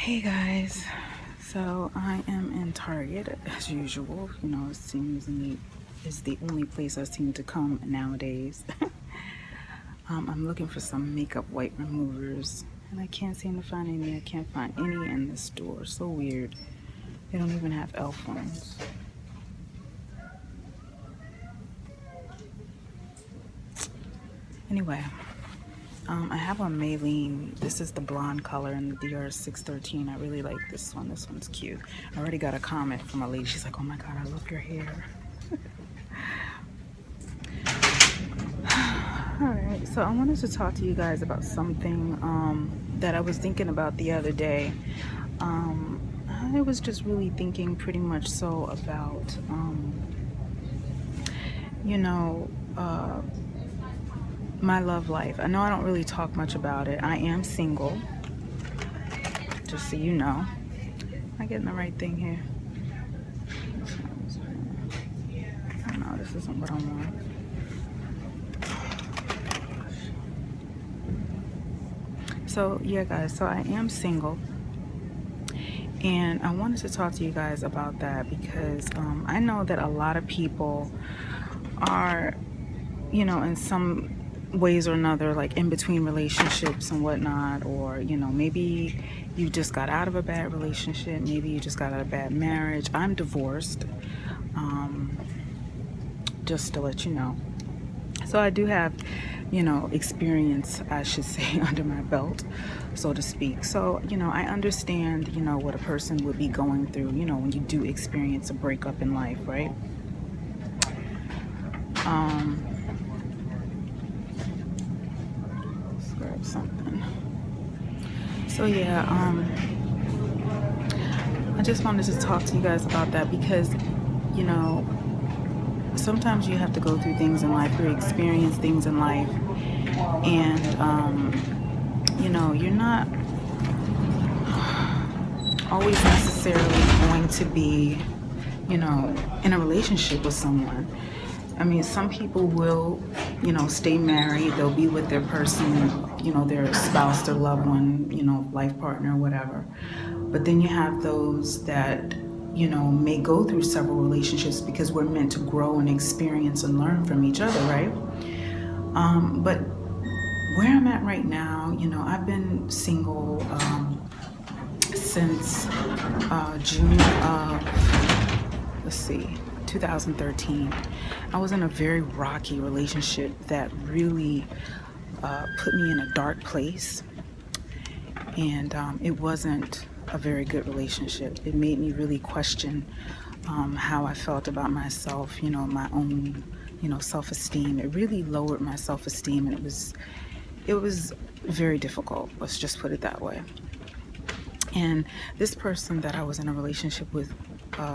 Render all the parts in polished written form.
Hey guys, so I am in Target as usual. You know, it seems is the only place I seem to come nowadays. I'm looking for some makeup wipe removers, and I can't seem to find any. I can't find any in this store. So weird. They don't even have elf ones. Anyway, I have a Maylene. This is the blonde color in the DR613. I really like this one. This one's cute. I already got a comment from a lady. She's like, oh my God, I love your hair. Alright, so I wanted to talk to you guys about something that I was thinking about the other day. I was just really thinking pretty much so about, my love life. I know I don't really talk much about it. I am single, just so you know. Am I getting the right thing here? Oh no, this isn't what I want. So yeah guys, so I am single, and I wanted to talk to you guys about that because I know that a lot of people are, in some ways or another, like in between relationships and whatnot, or maybe you just got out of a bad relationship, maybe you just got out of a bad marriage. I'm divorced, just to let you know. So I do have experience, I should say, under my belt, so to speak. So I understand what a person would be going through when you do experience a breakup in life, right? Let's grab something. So yeah, I just wanted to talk to you guys about that because sometimes you have to go through things in life, or experience things in life, and you're not always necessarily going to be in a relationship with someone. I mean, some people will stay married, they'll be with their person, their spouse, their loved one, life partner, whatever. But then you have those that may go through several relationships because we're meant to grow and experience and learn from each other, right? But where I'm at right now, I've been single since June of, 2013. I was in a very rocky relationship that really put me in a dark place, and it wasn't a very good relationship. It made me really question how I felt about myself, my own, self-esteem. It really lowered my self-esteem, and it was very difficult. Let's just put it that way. And this person that I was in a relationship with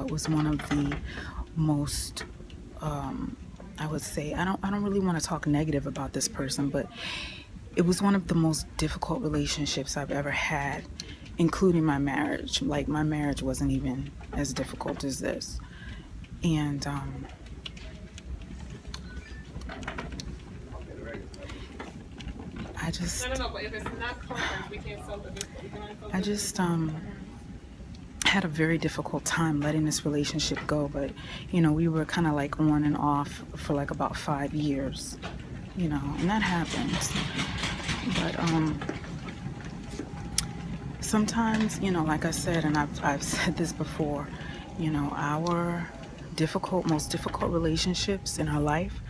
was one of the most, I would say, I don't really want to talk negative about this person, but it was one of the most difficult relationships I've ever had, including my marriage. Like, my marriage wasn't even as difficult as this. And I just had a very difficult time letting this relationship go. But we were kind of like on and off for like about 5 years, and that happens. But sometimes, like I said, and I've said this before, our most difficult relationships in our life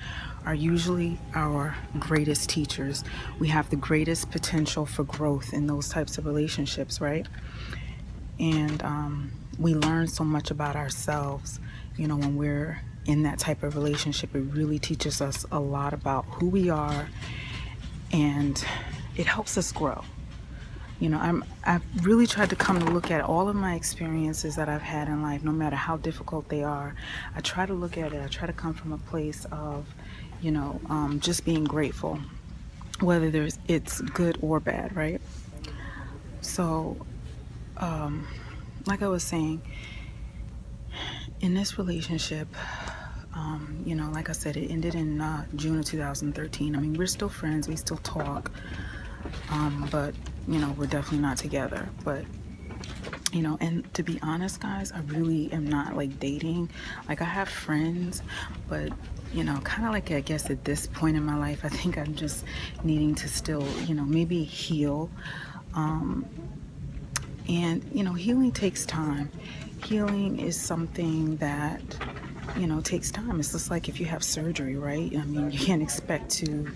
are usually our greatest teachers. We have the greatest potential for growth in those types of relationships, right? And we learn so much about ourselves, when we're in that type of relationship. It really teaches us a lot about who we are, and it helps us grow. I've really tried to come to look at all of my experiences that I've had in life, no matter how difficult they are. I try to look at it, I try to come from a place of, just being grateful, whether it's good or bad, right? So, like I was saying, in this relationship, like I said, it ended in June of 2013. I mean, we're still friends, we still talk, but we're definitely not together. But You know, and to be honest, guys, I really am not like dating. Like, I have friends, but you know, kind of like, I guess at this point in my life, I think I'm just needing to still, you know, maybe heal. And you know, healing takes time. Healing is something that, you know, takes time. It's just like if you have surgery, right? I mean, you can't expect to,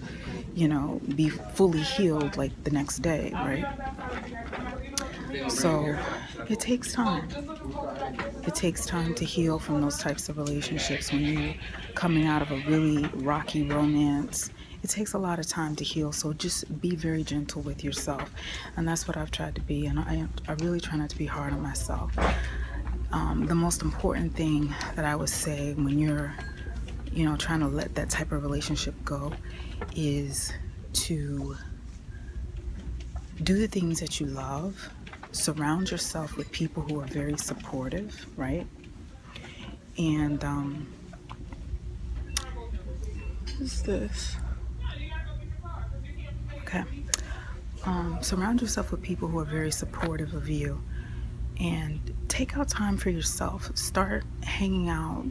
you know, be fully healed like the next day, right? So it takes time. It takes time to heal from those types of relationships. When you're coming out of a really rocky romance, it takes a lot of time to heal. So just be very gentle with yourself. And that's what I've tried to be. And I really try not to be hard on myself. The most important thing that I would say when you're, you know, trying to let that type of relationship go is to do the things that you love. Surround yourself with people who are very supportive, right? And what's this? Okay. Surround yourself with people who are very supportive of you, and take out time for yourself. Start hanging out,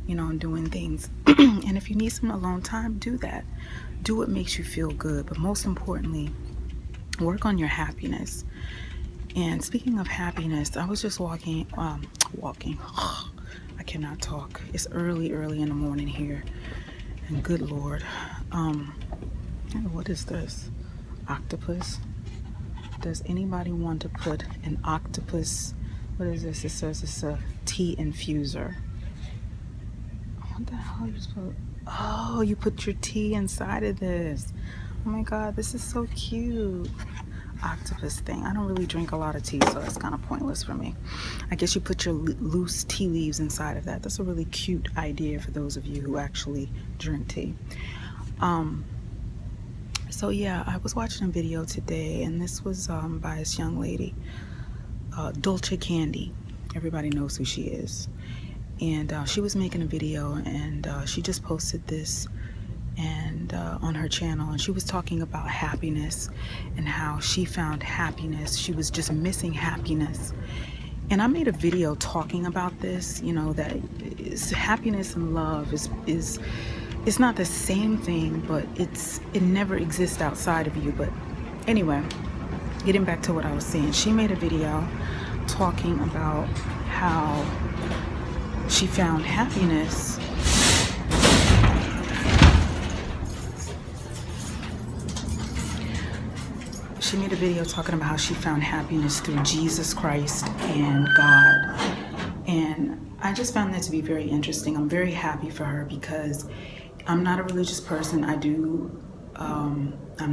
you know, and doing things. And if you need some alone time, do that. Do what makes you feel good. But most importantly, work on your happiness. And speaking of happiness, I was just walking. I cannot talk. It's early in the morning here. And good Lord. What is this? Octopus? Does anybody want to put an octopus? What is this? It says it's a tea infuser. What the hell are you supposed? Oh, you put your tea inside of this. Oh my God, this is so cute. Octopus thing. I don't really drink a lot of tea, so that's kind of pointless for me. I guess you put your loose tea leaves inside of that. That's a really cute idea for those of you who actually drink tea. So yeah, I was watching a video today, and this was by this young lady, Dolce Candy. Everybody knows who she is. And she was making a video, and she just posted this and on her channel, and she was talking about happiness and how she found happiness. She was just missing happiness. And I made a video talking about this, you know, that happiness and love is it's not the same thing, but it never exists outside of you. But anyway, getting back to what I was saying, she made a video talking about how she found happiness She made a video talking about how she found happiness through Jesus Christ and God. And I just found that to be very interesting. I'm very happy for her because I'm not a religious person. I'm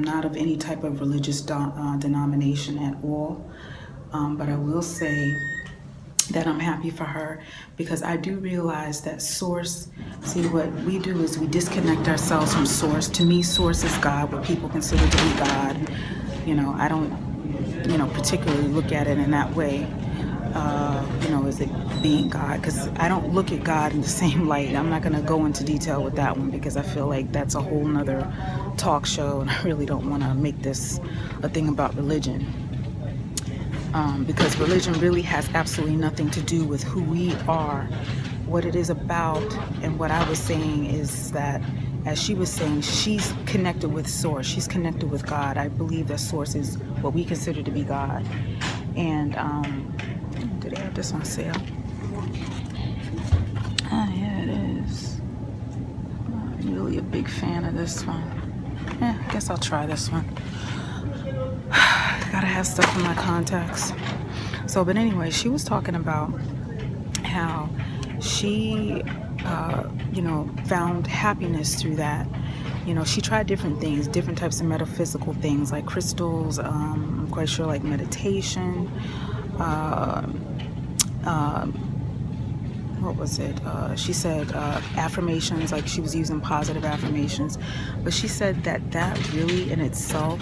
not of any type of religious denomination at all. But I will say that I'm happy for her because I do realize that source, see, what we do is we disconnect ourselves from source. To me, source is God, what people consider to be God. You know, I don't, you know, particularly look at it in that way, you know, as it being God, because I don't look at God in the same light. I'm not going to go into detail with that one because I feel like that's a whole nother talk show, and I really don't want to make this a thing about religion. Because religion really has absolutely nothing to do with who we are, what it is about. And what I was saying is that, as she was saying, she's connected with source. She's connected with God. I believe that source is what we consider to be God. And do they have this on sale? Yeah, it is. I'm not really a big fan of this one. I guess I'll try this one. Gotta have stuff in my contacts. So, but anyway, she was talking about how she, you know, found happiness through that. You know, she tried different things, different types of metaphysical things like crystals, I'm quite sure, like meditation, what was it? She said affirmations, like she was using positive affirmations. But she said that that really in itself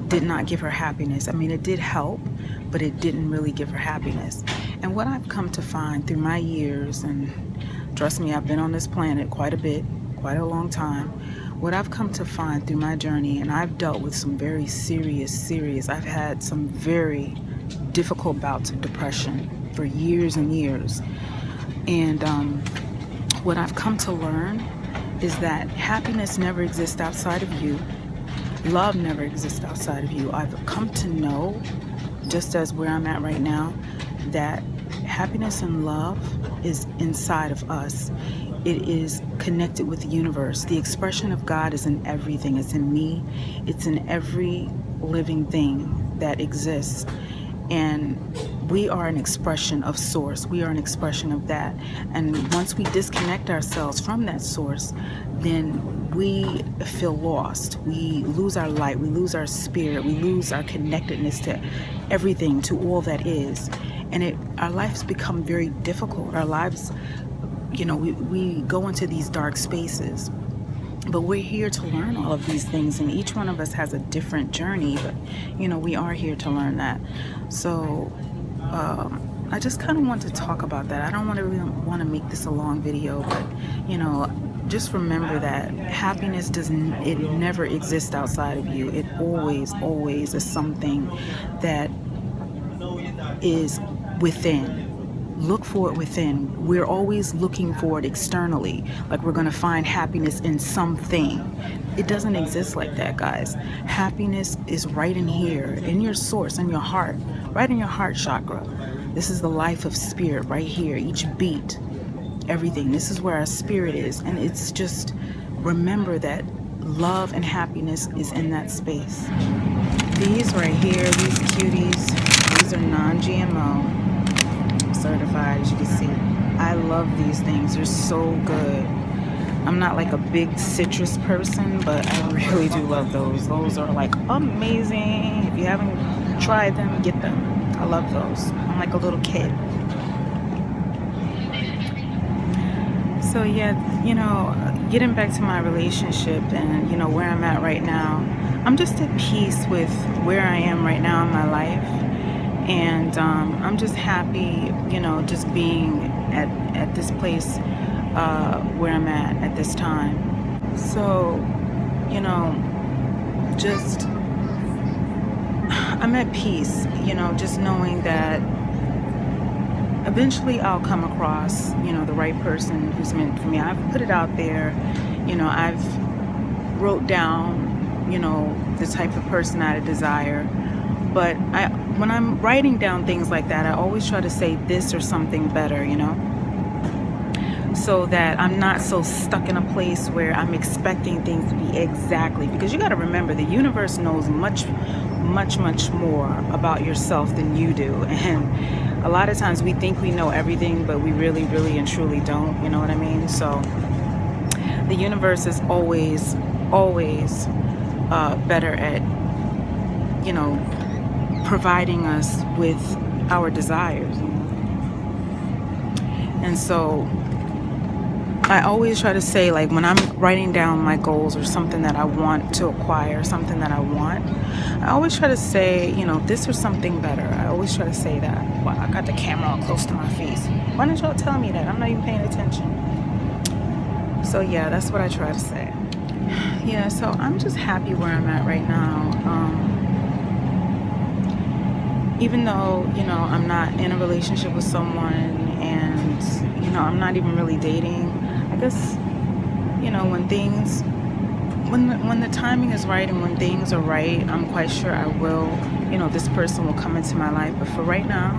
did not give her happiness. I mean, it did help, but it didn't really give her happiness. And what I've come to find through my years, and trust me, I've been on this planet quite a bit, quite a long time. What I've come to find through my journey, and I've dealt with some very serious, I've had some very difficult bouts of depression for years and years. And what I've come to learn is that happiness never exists outside of you. Love never exists outside of you. I've come to know, just as where I'm at right now, that happiness and love is inside of us. It is connected with the universe. The expression of God is in everything. It's in me. It's in every living thing that exists. And we are an expression of source. We are an expression of that. And once we disconnect ourselves from that source, then we feel lost. We lose our light. We lose our spirit. We lose our connectedness to everything, to all that is. And our lives become very difficult. Our lives, we go into these dark spaces. But we're here to learn all of these things, and each one of us has a different journey, but we are here to learn that. So I just kind of want to talk about that. I don't really want to make this a long video, but just remember that happiness it never exists outside of you. It always is something that is within. Look for it within. We're always looking for it externally, like we're going to find happiness in something. It doesn't exist like that, guys. Happiness is right in here, in your source, in your heart, right in your heart chakra. This is the life of spirit right here, each beat, everything. This is where our spirit is. And it's just, remember that love and happiness is in that space. These right here, these cuties, these are non-GMO. Certified, as you can see. I love these things. They're so good. I'm not like a big citrus person, but I really do love those. Those are like amazing. If you haven't tried them, get them. I love those. I'm like a little kid. So yeah, getting back to my relationship and where I'm at right now, I'm just at peace with where I am right now in my life. And I'm just happy, just being at this place where I'm at this time. So, just I'm at peace, just knowing that eventually I'll come across, the right person who's meant for me. I've put it out there, I've wrote down, the type of person I desire. But when I'm writing down things like that, I always try to say this or something better, so that I'm not so stuck in a place where I'm expecting things to be exactly, because you got to remember the universe knows much more about yourself than you do. And a lot of times we think we know everything, but we really and truly don't, you know what I mean? So the universe is always better at, providing us with our desires. And so I always try to say, like, when I'm writing down my goals or something that I want to acquire, something that I want, I always try to say, this or something better. I always try to say that. Wow, I got the camera all close to my face. Why didn't y'all tell me that? I'm not even paying attention. So yeah, that's what I try to say. Yeah, so I'm just happy where I'm at right now. Even though, I'm not in a relationship with someone, and, I'm not even really dating, I guess, when the timing is right and when things are right, I'm quite sure I will, this person will come into my life. But for right now,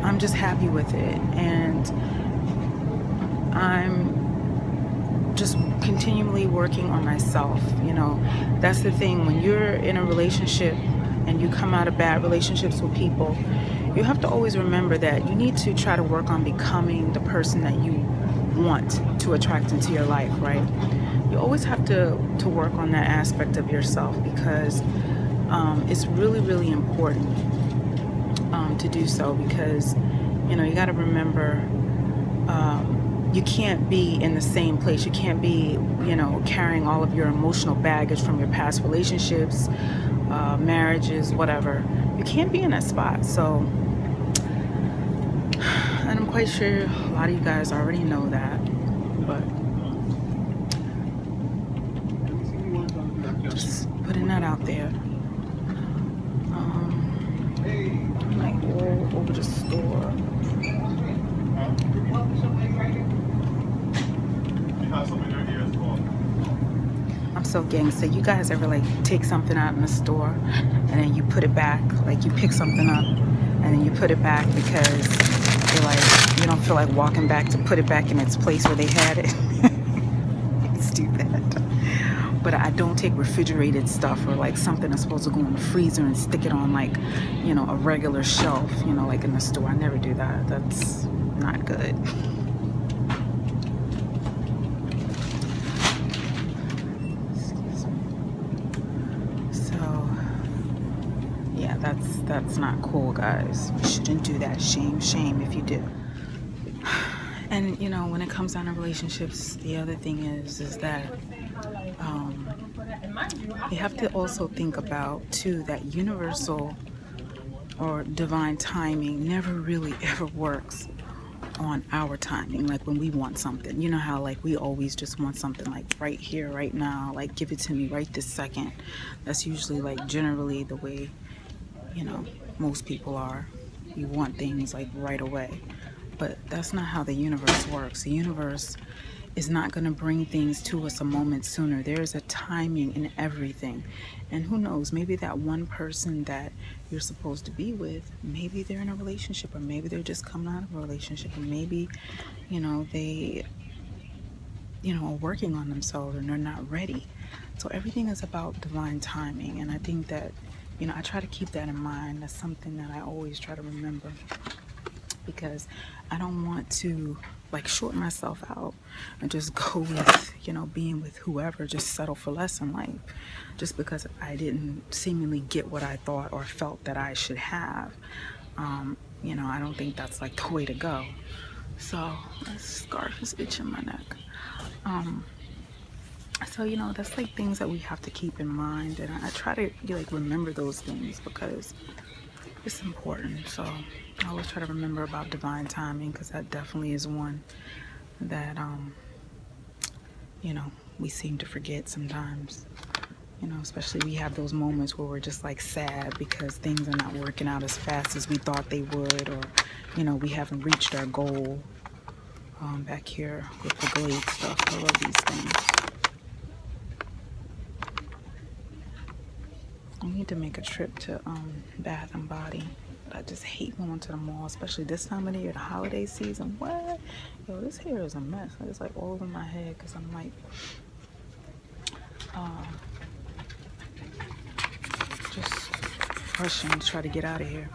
I'm just happy with it. And I'm just continually working on myself. That's the thing. When you're in a relationship and you come out of bad relationships with people, you have to always remember that you need to try to work on becoming the person that you want to attract into your life, right? You always have to work on that aspect of yourself, because it's really important to do so, because you got to remember you can't be in the same place. You can't be carrying all of your emotional baggage from your past relationships, marriages, whatever. You can't be in that spot. So, and I'm quite sure a lot of you guys already know that, but just putting that out there. over the store. I'm so gangster. You guys ever like take something out in the store and then you put it back? Like you pick something up and then you put it back because you're like, you don't feel like walking back to put it back in its place where they had it. Let's do that. But I don't take refrigerated stuff or like something that's supposed to go in the freezer and stick it on like, you know, a regular shelf, you know, like in the store. I never do that. That's not good. That's not cool, guys. You shouldn't do that. Shame if you do. And you know, when it comes down to relationships, the other thing is that you have to also think about too that universal or divine timing never really ever works on our timing. Like when we want something, you know how like we always just want something like right here, right now, like give it to me right this second. That's usually like generally the way, you know, most people are. You want things like right away, but that's not how the universe works. The universe is not going to bring things to us a moment sooner. There's a timing in everything, and who knows, maybe that one person that you're supposed to be with, maybe they're in a relationship, or maybe they're just coming out of a relationship, or maybe, you know, they, you know, are working on themselves and they're not ready. So everything is about divine timing, and I think that, you know, I try to keep that in mind. That's something that I always try to remember, because I don't want to like short myself out and just go with, you know, being with whoever, just settle for less in life just because I didn't seemingly get what I thought or felt that I should have. You know, I don't think that's like the way to go. So this scarf is itching my neck. So, you know, that's like things that we have to keep in mind, and I try to like remember those things because it's important. So I always try to remember about divine timing, because that definitely is one that you know, we seem to forget sometimes. You know, especially we have those moments where we're just like sad because things are not working out as fast as we thought they would, or you know, we haven't reached our goal. Back here with the Glade stuff, I love these things. I need to make a trip to Bath and Body. But I just hate going to the mall, especially this time of the year, the holiday season. What? Yo, this hair is a mess. It's like all over my head because I'm like just rushing to try to get out of here.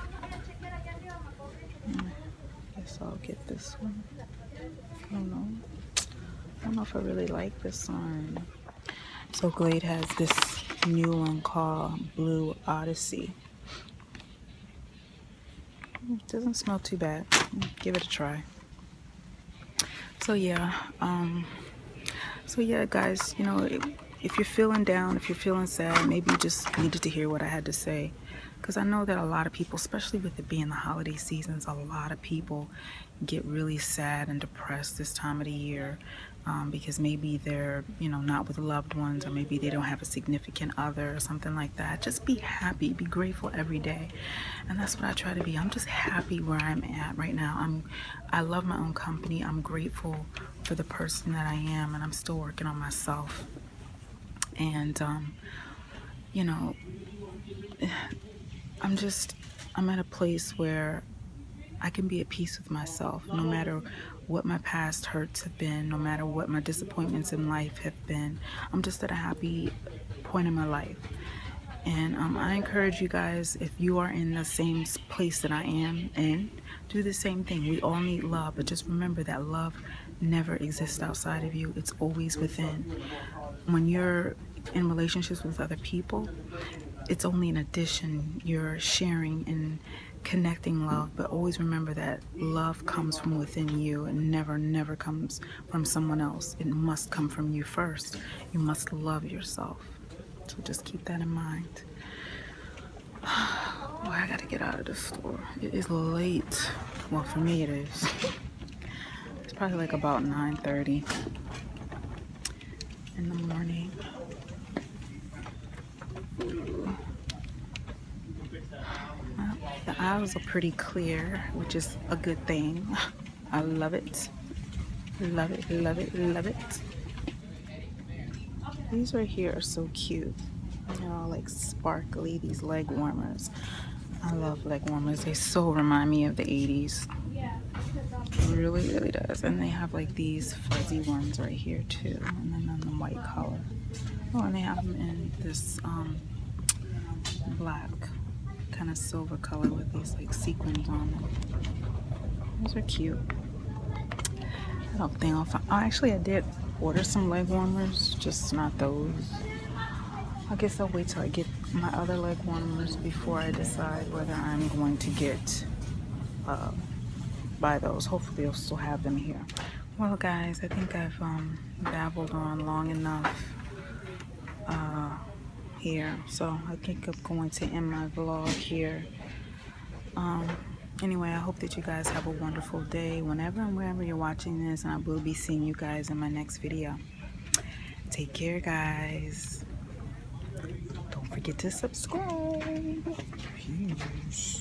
Guess I'll get this one. I don't know if I really like this one. So Glade has this new one called Blue Odyssey. It doesn't smell too bad. Give it a try. So yeah, guys, you know, if you're feeling down, if you're feeling sad, maybe you just needed to hear what I had to say, because I know that a lot of people, especially with it being the holiday seasons, a lot of people get really sad and depressed this time of the year, because maybe they're, you know, not with loved ones, or maybe they don't have a significant other or something like that. Just be happy, be grateful every day, and that's what I try to be. I'm just happy where I'm at right now. I love my own company. I'm grateful for the person that I am, and I'm still working on myself. And you know, I'm at a place where I can be at peace with myself, no matter what my past hurts have been, no matter what my disappointments in life have been. I'm just at a happy point in my life. And I encourage you guys, if you are in the same place that I am in, do the same thing. We all need love, but just remember that love never exists outside of you. It's always within. When you're in relationships with other people, it's only an addition. You're sharing and connecting love, but always remember that love comes from within you and never comes from someone else. It must come from you first. You must love yourself. So just keep that in mind. Boy, I gotta get out of this store. It is late. Well, for me it is. It's probably like about 9:30 in the morning. Well, the clouds are pretty clear, which is a good thing. I love it. Love it, love it, love it. These right here are so cute. They're all like sparkly, these leg warmers. I love leg warmers. They so remind me of the 80s. Really, really does. And they have like these fuzzy ones right here too. And then on the white color. Oh, and they have them in this black kind of silver color with these like sequins on them. Those are cute. I don't think I'll find. Oh, actually, I did order some leg warmers, just not those. I guess I'll wait till I get my other leg warmers before I decide whether I'm going to get buy those. Hopefully, they'll still have them here. Well, guys, I think I've babbled on long enough here, so I think I'm going to end my vlog here. Anyway, I hope that you guys have a wonderful day whenever and wherever you're watching this, and I will be seeing you guys in my next video. Take care, guys. Don't forget to subscribe. Peace.